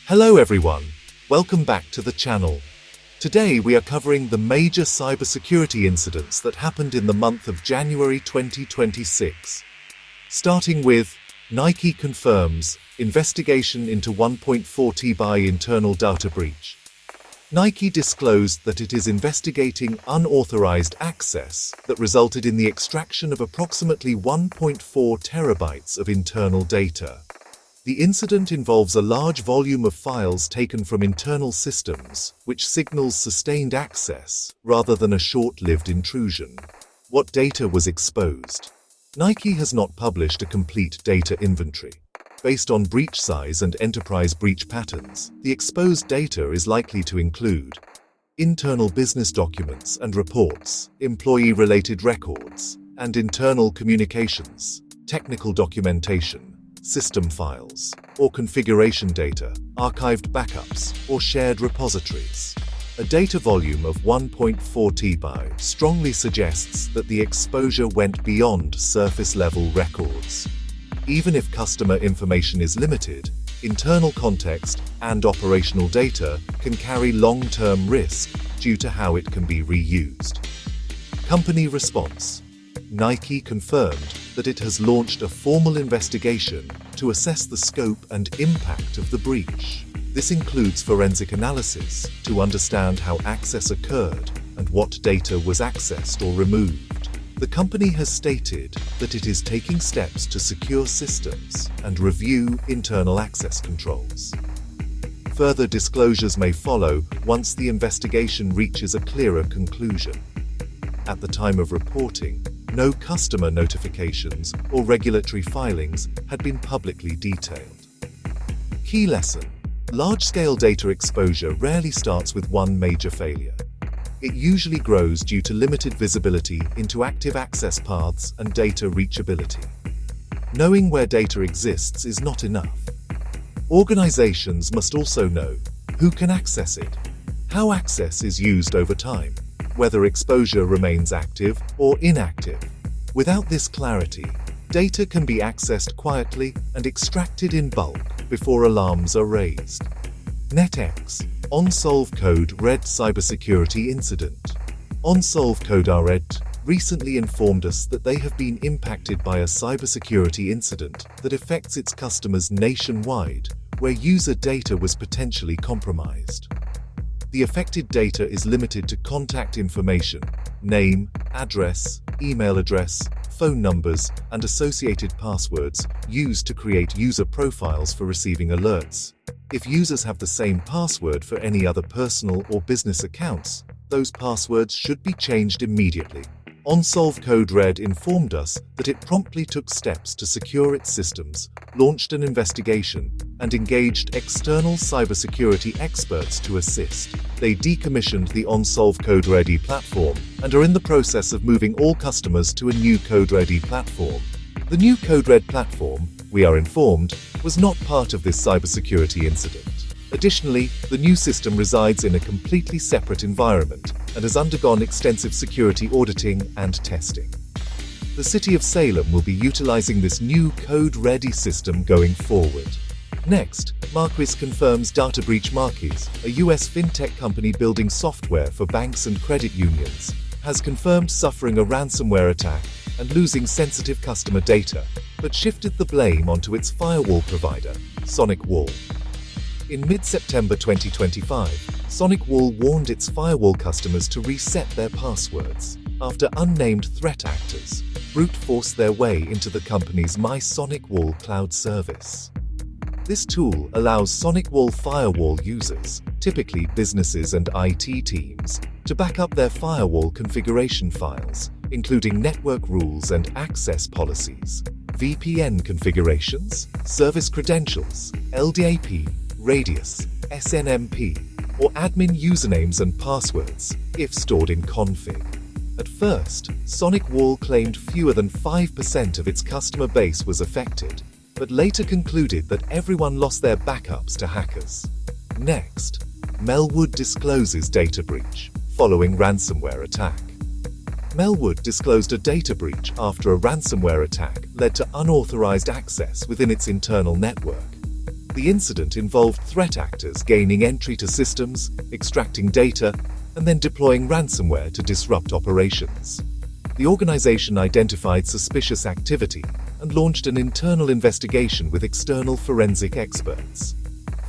Hello everyone, welcome back to the channel. Today we are covering the major cybersecurity incidents that happened in the month of January 2026. Starting with Nike confirms investigation into 1.4 TB internal data breach. Nike disclosed that it is investigating unauthorized access that resulted in the extraction of approximately 1.4 terabytes of internal data. The incident involves a large volume of files taken from internal systems, which signals sustained access rather than a short-lived intrusion. What data was exposed? Nike has not published a complete data inventory. Based on breach size and enterprise breach patterns, the exposed data is likely to include internal business documents and reports, employee-related records, and internal communications, technical documentation, system files, or configuration data, archived backups, or shared repositories. A data volume of 1.4 TB strongly suggests that the exposure went beyond surface-level records. Even if customer information is limited, internal context and operational data can carry long-term risk due to how it can be reused. Company response. Nike confirmed that it has launched a formal investigation to assess the scope and impact of the breach. This includes forensic analysis to understand how access occurred and what data was accessed or removed. The company has stated that it is taking steps to secure systems and review internal access controls. Further disclosures may follow once the investigation reaches a clearer conclusion. At the time of reporting, no customer notifications or regulatory filings had been publicly detailed. Key lesson: large-scale data exposure rarely starts with one major failure. It usually grows due to limited visibility into active access paths and data reachability. Knowing where data exists is not enough. Organizations must also know who can access it, how access is used over time, whether exposure remains active or inactive. Without this clarity, data can be accessed quietly and extracted in bulk before alarms are raised. NetX, OnSolve CodeRED cybersecurity incident. OnSolve CodeRED recently informed us that they have been impacted by a cybersecurity incident that affects its customers nationwide, where user data was potentially compromised. The affected data is limited to contact information, name, address, email address, phone numbers, and associated passwords used to create user profiles for receiving alerts. If users have the same password for any other personal or business accounts, those passwords should be changed immediately. OnSolve CodeRED informed us that it promptly took steps to secure its systems, launched an investigation, and engaged external cybersecurity experts to assist. They decommissioned the OnSolve CodeRED platform and are in the process of moving all customers to a new CodeRED platform. The new CodeRED platform, we are informed, was not part of this cybersecurity incident. Additionally, the new system resides in a completely separate environment and has undergone extensive security auditing and testing. The City of Salem will be utilizing this new code-ready system going forward. Next, Marquis confirms data breach. Marquis, a US fintech company building software for banks and credit unions, has confirmed suffering a ransomware attack and losing sensitive customer data, but shifted the blame onto its firewall provider, SonicWall. In mid-September 2025, SonicWall warned its firewall customers to reset their passwords after unnamed threat actors brute forced their way into the company's MySonicWall cloud service. This tool allows SonicWall firewall users, typically businesses and IT teams, to back up their firewall configuration files, including network rules and access policies, VPN configurations, service credentials, LDAP, radius, SNMP, or admin usernames and passwords, if stored in config. At first, SonicWall claimed fewer than 5% of its customer base was affected, but later concluded that everyone lost their backups to hackers. Next, Melwood discloses data breach following ransomware attack. Melwood disclosed a data breach after a ransomware attack led to unauthorized access within its internal network. The incident involved threat actors gaining entry to systems, extracting data, and then deploying ransomware to disrupt operations. The organization identified suspicious activity and launched an internal investigation with external forensic experts.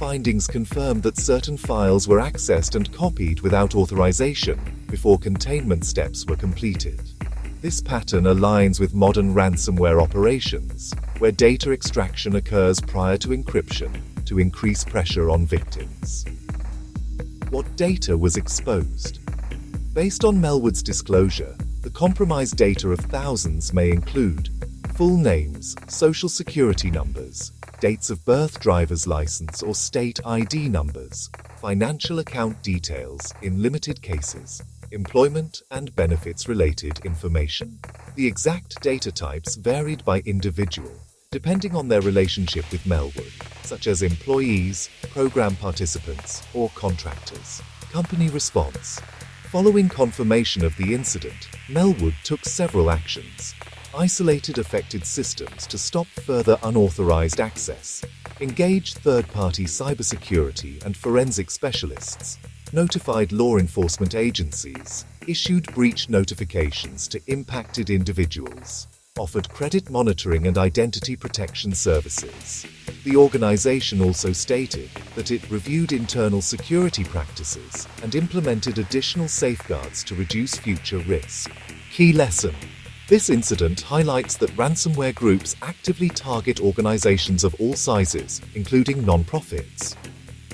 Findings confirmed that certain files were accessed and copied without authorization before containment steps were completed. This pattern aligns with modern ransomware operations, where data extraction occurs prior to encryption to increase pressure on victims. What data was exposed? Based on Melwood's disclosure, the compromised data of thousands may include full names, social security numbers, dates of birth, driver's license or state ID numbers, financial account details in limited cases, employment and benefits-related information. The exact data types varied by individual, depending on their relationship with Melwood, such as employees, program participants, or contractors. Company response. Following confirmation of the incident, Melwood took several actions. Isolated affected systems to stop further unauthorized access, engaged third-party cybersecurity and forensic specialists, notified law enforcement agencies, issued breach notifications to impacted individuals, offered credit monitoring and identity protection services. The organization also stated that it reviewed internal security practices and implemented additional safeguards to reduce future risk. Key lesson. This incident highlights that ransomware groups actively target organizations of all sizes, including non-profits.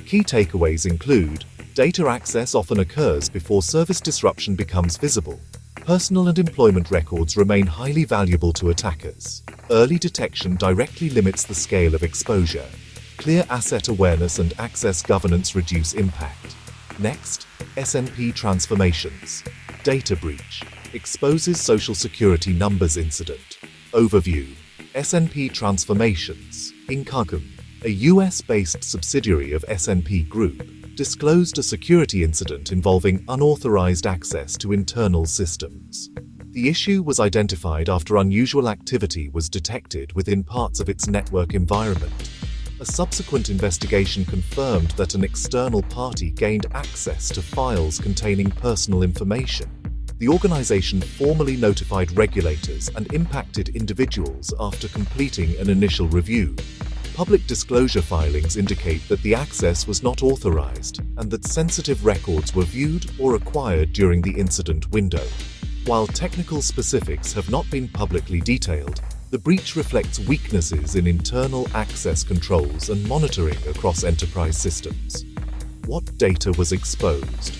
Key takeaways include: data access often occurs before service disruption becomes visible. Personal and employment records remain highly valuable to attackers. Early detection directly limits the scale of exposure. Clear asset awareness and access governance reduce impact. Next, SNP transformations. Data breach. Exposes Social Security numbers incident. Overview. SNP transformations. Incogum, a US-based subsidiary of SNP Group, disclosed a security incident involving unauthorized access to internal systems. The issue was identified after unusual activity was detected within parts of its network environment. A subsequent investigation confirmed that an external party gained access to files containing personal information. The organization formally notified regulators and impacted individuals after completing an initial review. Public disclosure filings indicate that the access was not authorized and that sensitive records were viewed or acquired during the incident window. While technical specifics have not been publicly detailed, the breach reflects weaknesses in internal access controls and monitoring across enterprise systems. What data was exposed?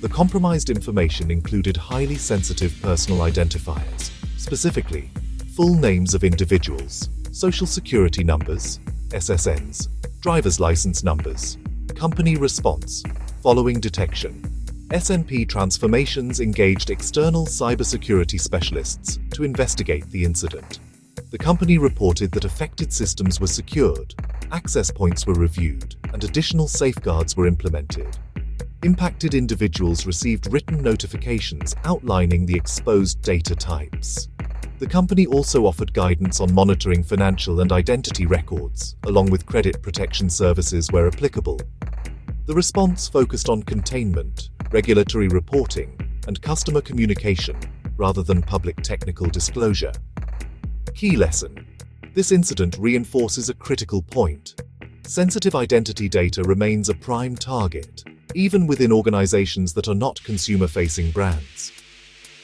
The compromised information included highly sensitive personal identifiers, specifically full names of individuals, social security numbers, SSNs, driver's license numbers. Company response. Following detection, SNP Transformations engaged external cybersecurity specialists to investigate the incident. The company reported that affected systems were secured, access points were reviewed, and additional safeguards were implemented. Impacted individuals received written notifications outlining the exposed data types. The company also offered guidance on monitoring financial and identity records, along with credit protection services where applicable. The response focused on containment, regulatory reporting, and customer communication, rather than public technical disclosure. Key lesson. This incident reinforces a critical point. Sensitive identity data remains a prime target, even within organizations that are not consumer-facing brands.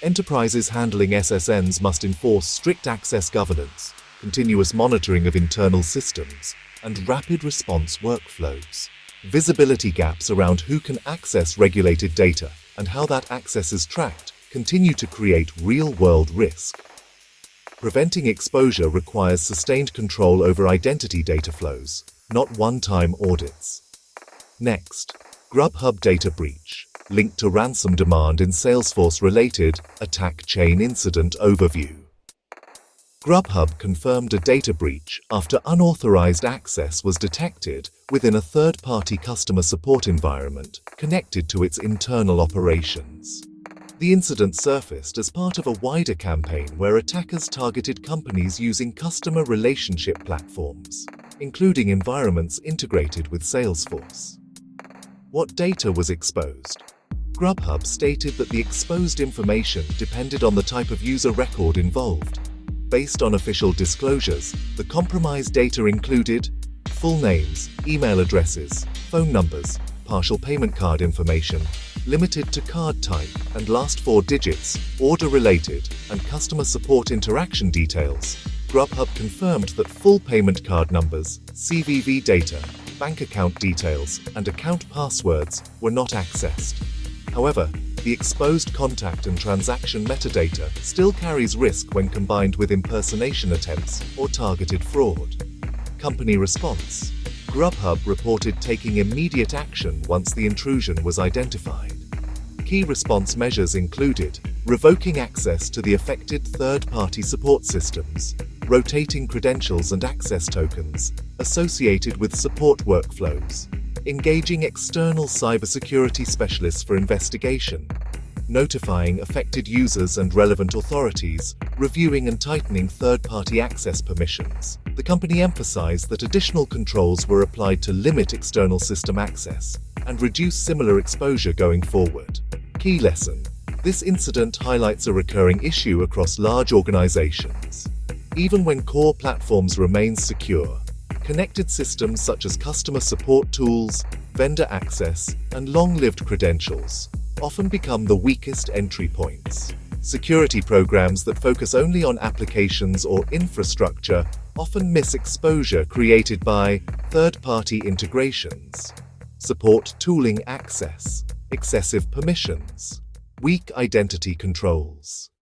Enterprises handling SSNs must enforce strict access governance, continuous monitoring of internal systems, and rapid response workflows. Visibility gaps around who can access regulated data and how that access is tracked continue to create real-world risk. Preventing exposure requires sustained control over identity data flows, not one-time audits. Next, Grubhub data breach, linked to ransom demand in Salesforce-Related attack chain incident overview. Grubhub confirmed a data breach after unauthorized access was detected within a third-party customer support environment connected to its internal operations. The incident surfaced as part of a wider campaign where attackers targeted companies using customer relationship platforms, including environments integrated with Salesforce. What data was exposed? Grubhub stated that the exposed information depended on the type of user record involved. Based on official disclosures, the compromised data included full names, email addresses, phone numbers, partial payment card information, limited to card type and last 4 digits, order-related, and customer support interaction details. Grubhub confirmed that full payment card numbers, CVV data, bank account details, and account passwords were not accessed. However, the exposed contact and transaction metadata still carries risk when combined with impersonation attempts or targeted fraud. Company response. Grubhub reported taking immediate action once the intrusion was identified. Key response measures included revoking access to the affected third-party support systems, rotating credentials and access tokens associated with support workflows, engaging external cybersecurity specialists for investigation, notifying affected users and relevant authorities, reviewing and tightening third-party access permissions. The company emphasized that additional controls were applied to limit external system access and reduce similar exposure going forward. Key lesson. This incident highlights a recurring issue across large organizations. Even when core platforms remain secure, connected systems such as customer support tools, vendor access, and long-lived credentials often become the weakest entry points. Security programs that focus only on applications or infrastructure often miss exposure created by third-party integrations, support tooling access, excessive permissions, weak identity controls.